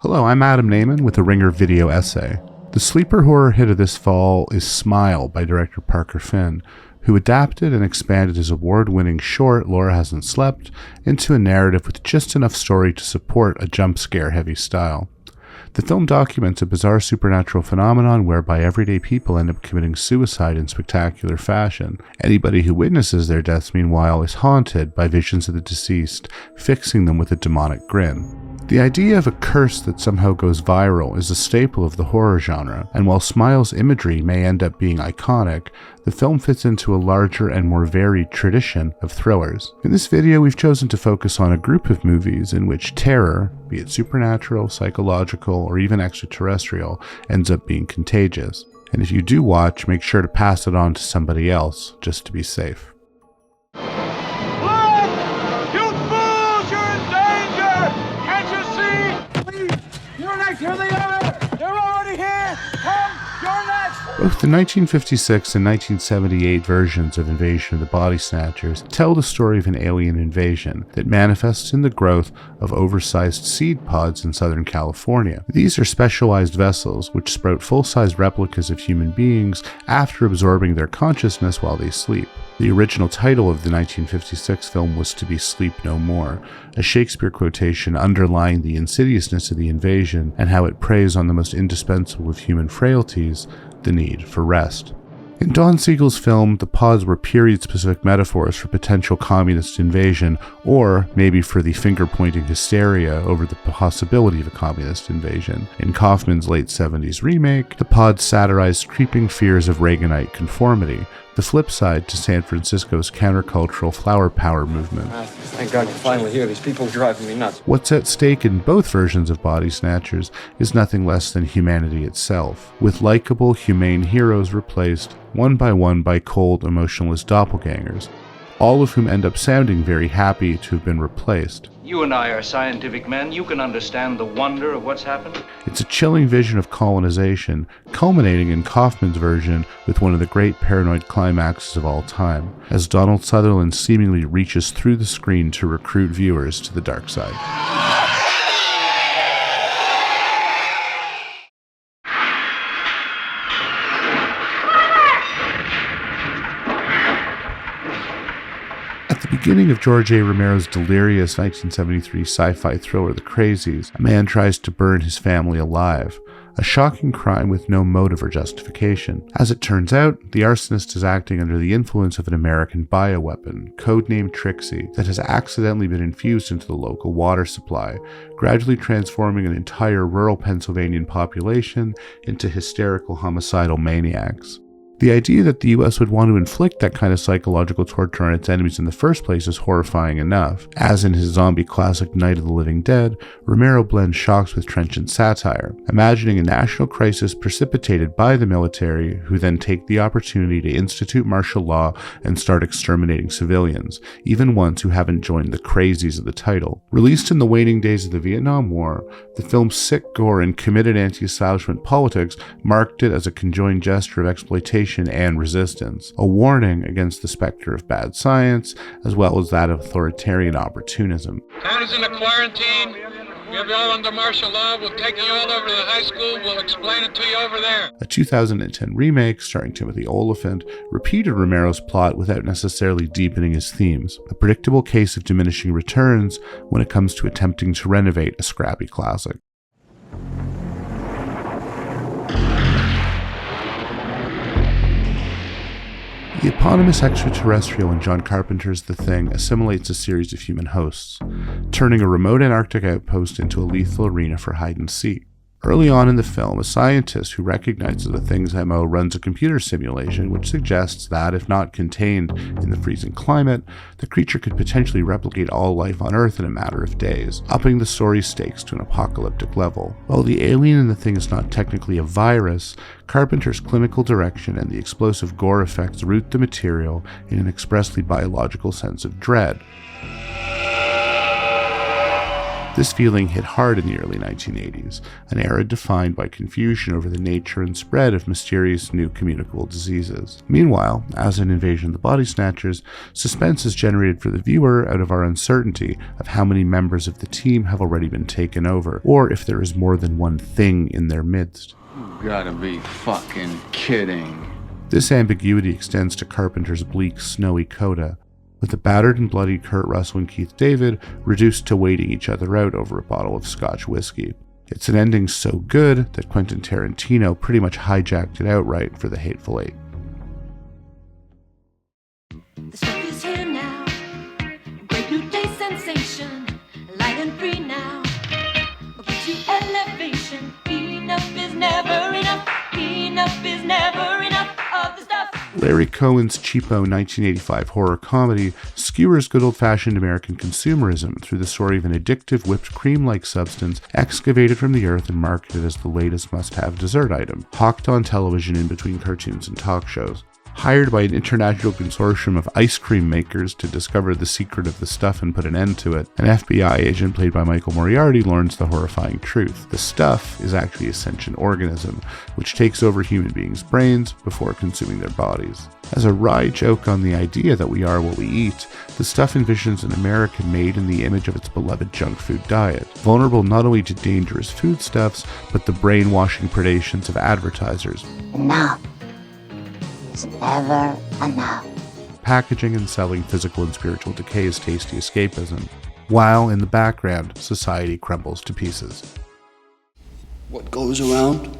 Hello, I'm Adam Nayman with a Ringer video essay. The sleeper horror hit of this fall is Smile by director Parker Finn, who adapted and expanded his award-winning short, Laura Hasn't Slept, into a narrative with just enough story to support a jump scare-heavy style. The film documents a bizarre supernatural phenomenon whereby everyday people end up committing suicide in spectacular fashion. Anybody who witnesses their deaths, meanwhile, is haunted by visions of the deceased, fixing them with a demonic grin. The idea of a curse that somehow goes viral is a staple of the horror genre, and while Smile's imagery may end up being iconic, the film fits into a larger and more varied tradition of thrillers. In this video, we've chosen to focus on a group of movies in which terror, be it supernatural, psychological, or even extraterrestrial, ends up being contagious. And if you do watch, make sure to pass it on to somebody else, just to be safe. Here they are! They're already here! Come! You're next! Both the 1956 and 1978 versions of Invasion of the Body Snatchers tell the story of an alien invasion that manifests in the growth of oversized seed pods in Southern California. These are specialized vessels which sprout full-size replicas of human beings after absorbing their consciousness while they sleep. The original title of the 1956 film was to be Sleep No More, a Shakespeare quotation underlying the insidiousness of the invasion and how it preys on the most indispensable of human frailties, the need for rest. In Don Siegel's film, the pods were period-specific metaphors for potential communist invasion, or maybe for the finger-pointing hysteria over the possibility of a communist invasion. In Kaufman's late 70s remake, the pods satirized creeping fears of Reaganite conformity, the flip side to San Francisco's countercultural flower power movement. Thank God you're finally here. These people are driving me nuts. What's at stake in both versions of Body Snatchers is nothing less than humanity itself, with likable, humane heroes replaced one by cold, emotionless doppelgangers, all of whom end up sounding very happy to have been replaced. You and I are scientific men. You can understand the wonder of what's happened. It's a chilling vision of colonization, culminating in Kaufman's version with one of the great paranoid climaxes of all time, as Donald Sutherland seemingly reaches through the screen to recruit viewers to the dark side. At the beginning of George A. Romero's delirious 1973 sci-fi thriller The Crazies, a man tries to burn his family alive, a shocking crime with no motive or justification. As it turns out, the arsonist is acting under the influence of an American bioweapon, codenamed Trixie, that has accidentally been infused into the local water supply, gradually transforming an entire rural Pennsylvanian population into hysterical homicidal maniacs. The idea that the US would want to inflict that kind of psychological torture on its enemies in the first place is horrifying enough. As in his zombie classic Night of the Living Dead, Romero blends shocks with trenchant satire, imagining a national crisis precipitated by the military, who then take the opportunity to institute martial law and start exterminating civilians, even ones who haven't joined the crazies of the title. Released in the waning days of the Vietnam War, the film's sick gore and committed anti-establishment politics marked it as a conjoined gesture of exploitation and resistance, a warning against the specter of bad science, as well as that of authoritarian opportunism. Town is in a quarantine. We have you all under martial law. We'll take you all over to the high school. We'll explain it to you over there. A 2010 remake starring Timothy Olyphant repeated Romero's plot without necessarily deepening his themes, a predictable case of diminishing returns when it comes to attempting to renovate a scrappy classic. The eponymous extraterrestrial in John Carpenter's The Thing assimilates a series of human hosts, turning a remote Antarctic outpost into a lethal arena for hide and seek. Early on in the film, a scientist who recognizes the Thing's MO runs a computer simulation which suggests that, if not contained in the freezing climate, the creature could potentially replicate all life on Earth in a matter of days, upping the story's stakes to an apocalyptic level. While the alien in the Thing is not technically a virus, Carpenter's clinical direction and the explosive gore effects root the material in an expressly biological sense of dread. This feeling hit hard in the early 1980s, an era defined by confusion over the nature and spread of mysterious new communicable diseases. Meanwhile, as in Invasion of the Body Snatchers, suspense is generated for the viewer out of our uncertainty of how many members of the team have already been taken over, or if there is more than one thing in their midst. You gotta be fucking kidding. This ambiguity extends to Carpenter's bleak, snowy coda, with the battered and bloody Kurt Russell and Keith David reduced to waiting each other out over a bottle of Scotch whiskey. It's an ending so good that Quentin Tarantino pretty much hijacked it outright for The Hateful Eight. The stuff is here now, great new day sensation, light and free now, gives you elevation. Enough is never enough, enough is never enough of the stuff. Larry Cohen's cheapo 1985 horror comedy skewers good old-fashioned American consumerism through the story of an addictive whipped cream-like substance excavated from the earth and marketed as the latest must-have dessert item, hawked on television in between cartoons and talk shows. Hired by an international consortium of ice cream makers to discover the secret of the stuff and put an end to it, an FBI agent played by Michael Moriarty learns the horrifying truth. The stuff is actually a sentient organism, which takes over human beings' brains before consuming their bodies. As a wry joke on the idea that we are what we eat, the stuff envisions an American made in the image of its beloved junk food diet, vulnerable not only to dangerous foodstuffs, but the brainwashing predations of advertisers. Enough. It's never enough. Packaging and selling physical and spiritual decay as tasty escapism, while in the background, society crumbles to pieces. What goes around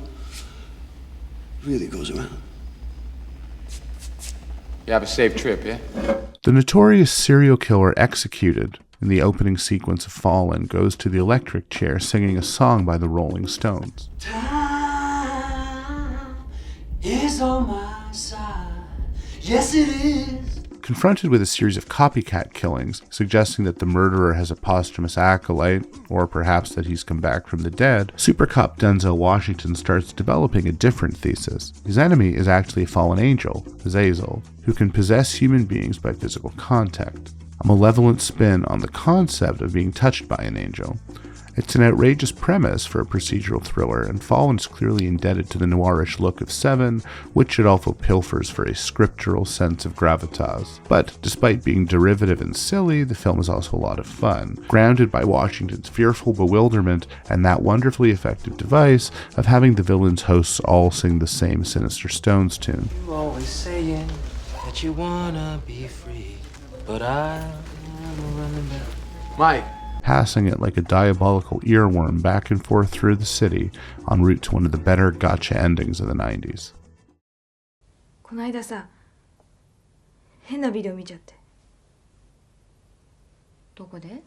really goes around. You have a safe trip, yeah? The notorious serial killer executed in the opening sequence of Fallen goes to the electric chair singing a song by the Rolling Stones. Time is on my side. Yes, it is. Confronted with a series of copycat killings, suggesting that the murderer has a posthumous acolyte, or perhaps that he's come back from the dead, super cop Denzel Washington starts developing a different thesis. His enemy is actually a fallen angel, Azazel, who can possess human beings by physical contact. A malevolent spin on the concept of being touched by an angel. It's an outrageous premise for a procedural thriller, and Fallen is clearly indebted to the noirish look of Seven, which it also pilfers for a scriptural sense of gravitas. But despite being derivative and silly, the film is also a lot of fun, grounded by Washington's fearful bewilderment and that wonderfully effective device of having the villain's hosts all sing the same sinister Stones tune. You always saying that you wanna be free, but I'm running back. Mike. Passing it like a diabolical earworm back and forth through the city en route to one of the better gotcha endings of the 90s. この間さ、変なビデオ見ちゃって。どこで?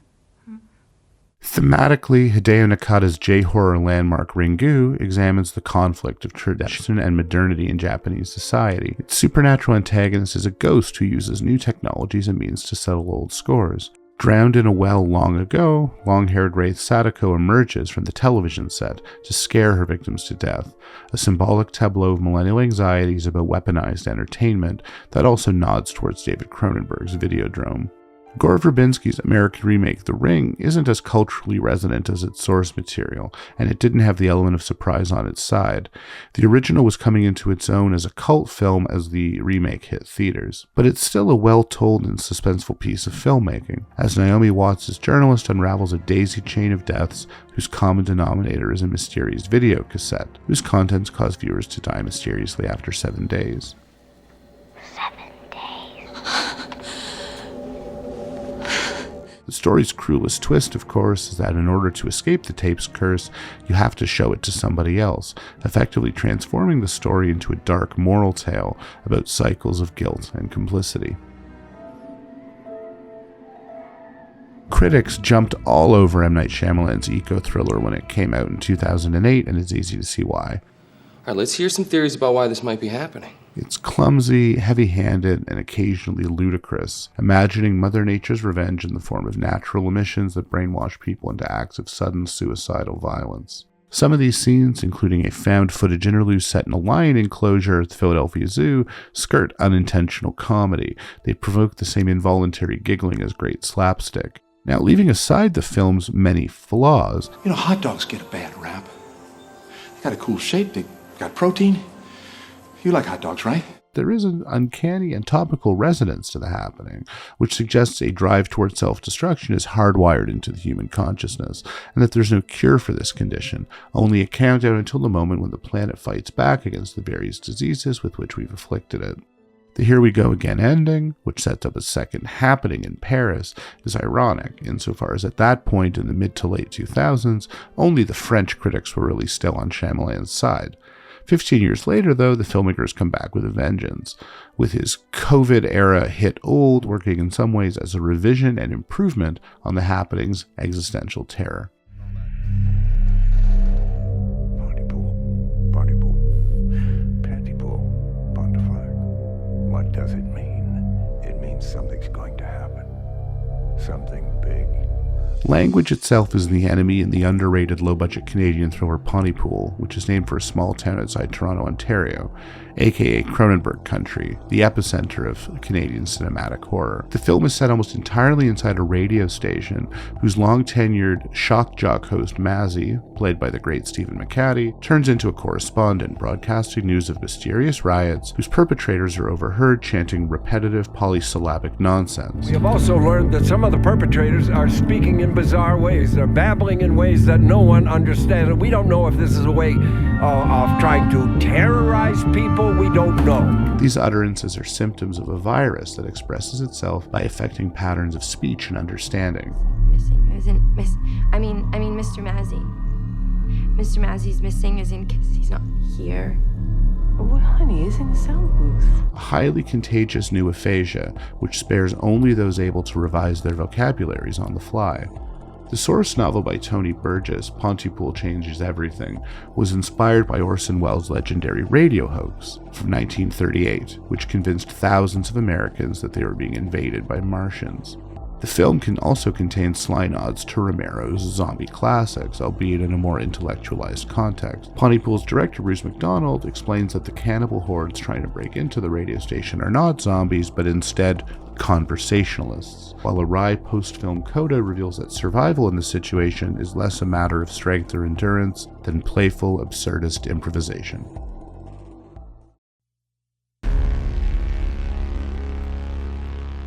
Thematically, Hideo Nakata's J-horror landmark Ringu examines the conflict of tradition and modernity in Japanese society. Its supernatural antagonist is a ghost who uses new technologies and means to settle old scores. Drowned in a well long ago, long-haired wraith Sadako emerges from the television set to scare her victims to death, a symbolic tableau of millennial anxieties about weaponized entertainment that also nods towards David Cronenberg's Videodrome. Gore Verbinski's American remake The Ring isn't as culturally resonant as its source material, and it didn't have the element of surprise on its side. The original was coming into its own as a cult film as the remake hit theaters, but it's still a well-told and suspenseful piece of filmmaking, as Naomi Watts' journalist unravels a daisy chain of deaths whose common denominator is a mysterious video cassette, whose contents cause viewers to die mysteriously after 7 days. 7 days. The story's cruelest twist, of course, is that in order to escape the tape's curse, you have to show it to somebody else, effectively transforming the story into a dark moral tale about cycles of guilt and complicity. Critics jumped all over M. Night Shyamalan's eco-thriller when it came out in 2008, and it's easy to see why. All right, let's hear some theories about why this might be happening. It's clumsy, heavy-handed, and occasionally ludicrous, imagining Mother Nature's revenge in the form of natural emissions that brainwash people into acts of sudden suicidal violence. Some of these scenes, including a found-footage interlude set in a lion enclosure at the Philadelphia Zoo, skirt unintentional comedy. They provoke the same involuntary giggling as great slapstick. Now, leaving aside the film's many flaws, you know, hot dogs get a bad rap. They got a cool shape, they got protein. You like hot dogs, right? there is an uncanny and topical resonance to the happening, which suggests a drive toward self-destruction is hardwired into the human consciousness, and that there's no cure for this condition, only a countdown until the moment when the planet fights back against the various diseases with which we've afflicted it. The Here We Go Again ending, which sets up a second happening in Paris, is ironic, insofar as at that point in the mid to late 2000s, only the French critics were really still on Shyamalan's side. 15 years later, though, the filmmakers come back with a vengeance, with his COVID-era hit Old working in some ways as a revision and improvement on The Happening's existential terror. Pontypool, Pontypool, what does it mean? It means something's going to happen. Something big. Language itself is the enemy in the underrated low-budget Canadian thriller Pontypool, which is named for a small town outside Toronto, Ontario, aka Cronenberg country, the epicenter of Canadian cinematic horror. The film is set almost entirely inside a radio station, whose long-tenured shock jock host Mazzy, played by the great Stephen McCaddy, turns into a correspondent, broadcasting news of mysterious riots whose perpetrators are overheard chanting repetitive polysyllabic nonsense. We have also learned that some of the perpetrators are speaking in bizarre ways. They're babbling in ways that no one understands. We don't know if this is a way of trying to terrorize people. We don't know. These utterances are symptoms of a virus that expresses itself by affecting patterns of speech and understanding. Missing as in Mr. Mazzy. Mr. Mazzy's missing as in because he's not here. Well, honey, he's in the sound booth. A highly contagious new aphasia, which spares only those able to revise their vocabularies on the fly. The source novel by Tony Burgess, Pontypool Changes Everything, was inspired by Orson Welles' legendary radio hoax from 1938, which convinced thousands of Americans that they were being invaded by Martians. The film can also contain sly nods to Romero's zombie classics, albeit in a more intellectualized context. Pontypool's director Bruce McDonald explains that the cannibal hordes trying to break into the radio station are not zombies, but instead conversationalists, while a wry post-film coda reveals that survival in this situation is less a matter of strength or endurance than playful, absurdist improvisation.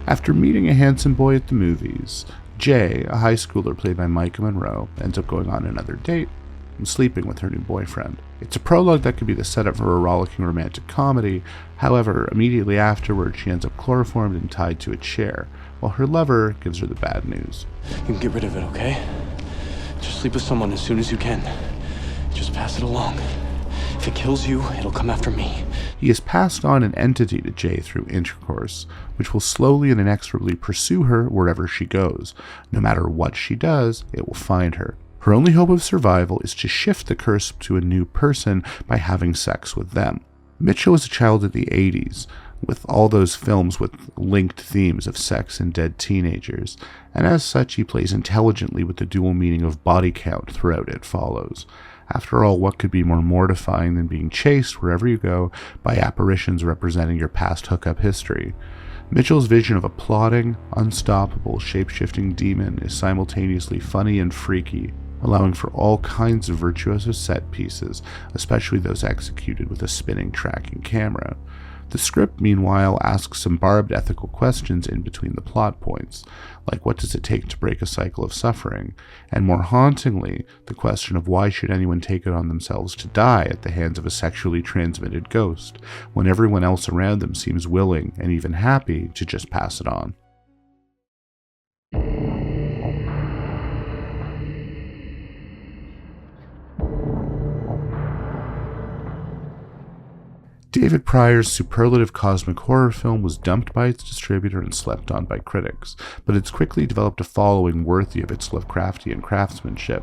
After meeting a handsome boy at the movies, Jay, a high schooler played by Micah Monroe, ends up going on another date and sleeping with her new boyfriend. It's a prologue that could be the setup for a rollicking romantic comedy. However, immediately afterward, she ends up chloroformed and tied to a chair, while her lover gives her the bad news. You can get rid of it, okay? Just sleep with someone as soon as you can. Just pass it along. If it kills you, it'll come after me. He has passed on an entity to Jay through intercourse, which will slowly and inexorably pursue her wherever she goes. No matter what she does, it will find her. Her only hope of survival is to shift the curse to a new person by having sex with them. Mitchell was a child of the 80s, with all those films with linked themes of sex and dead teenagers, and as such he plays intelligently with the dual meaning of body count throughout It Follows. After all, what could be more mortifying than being chased wherever you go by apparitions representing your past hookup history? Mitchell's vision of a plotting, unstoppable, shape-shifting demon is simultaneously funny and freaky, allowing for all kinds of virtuoso set pieces, especially those executed with a spinning tracking camera. The script, meanwhile, asks some barbed ethical questions in between the plot points, like what does it take to break a cycle of suffering, and more hauntingly, the question of why should anyone take it on themselves to die at the hands of a sexually transmitted ghost, when everyone else around them seems willing and even happy to just pass it on. David Pryor's superlative cosmic horror film was dumped by its distributor and slept on by critics, but it's quickly developed a following worthy of its Lovecraftian craftsmanship.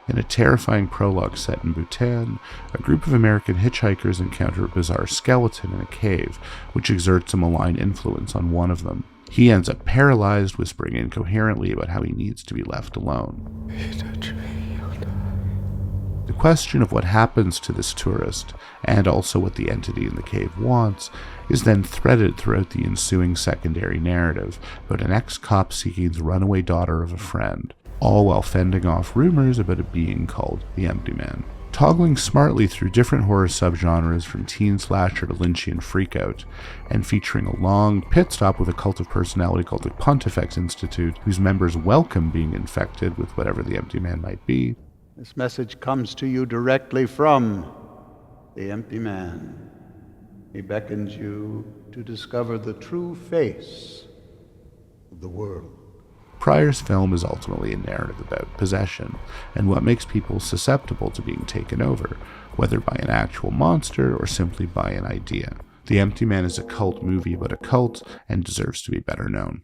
In a terrifying prologue set in Bhutan, a group of American hitchhikers encounter a bizarre skeleton in a cave, which exerts a malign influence on one of them. He ends up paralyzed, whispering incoherently about how he needs to be left alone. You touch me, you'll die. The question of what happens to this tourist, and also what the entity in the cave wants, is then threaded throughout the ensuing secondary narrative about an ex-cop seeking the runaway daughter of a friend, all while fending off rumors about a being called the Empty Man. Toggling smartly through different horror subgenres from teen slasher to Lynchian freakout, and featuring a long pit stop with a cult of personality called the Pontifex Institute, whose members welcome being infected with whatever the Empty Man might be. This message comes to you directly from the Empty Man. He beckons you to discover the true face of the world. Pryor's film is ultimately a narrative about possession, and what makes people susceptible to being taken over, whether by an actual monster or simply by an idea. The Empty Man is a cult movie about a cult, and deserves to be better known.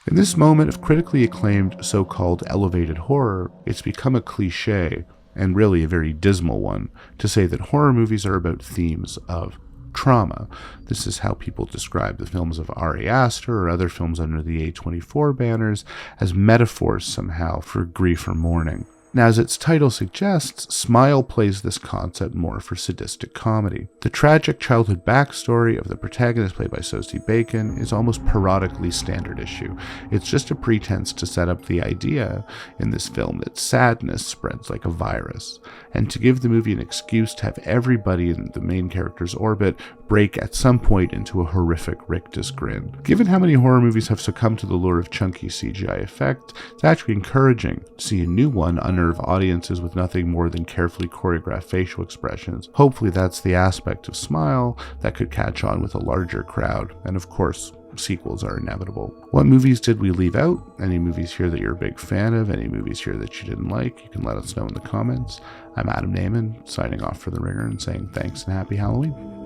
In this moment of critically acclaimed so-called elevated horror, it's become a cliché, and really a very dismal one, to say that horror movies are about themes of trauma. This is how people describe the films of Ari Aster or other films under the A24 banners as metaphors somehow for grief or mourning. Now, as its title suggests, Smile plays this concept more for sadistic comedy. The tragic childhood backstory of the protagonist, played by Sosie Bacon, is almost parodically standard issue. It's just a pretense to set up the idea in this film that sadness spreads like a virus, and to give the movie an excuse to have everybody in the main character's orbit break at some point into a horrific rictus grin. Given how many horror movies have succumbed to the lure of chunky CGI effect, it's actually encouraging to see a new one unnerve audiences with nothing more than carefully choreographed facial expressions. Hopefully that's the aspect of Smile that could catch on with a larger crowd, and of course, sequels are inevitable. What movies did we leave out? Any movies here that you're a big fan of? Any movies here that you didn't like? You can let us know in the comments. I'm Adam Nayman, signing off for The Ringer and saying thanks and happy Halloween.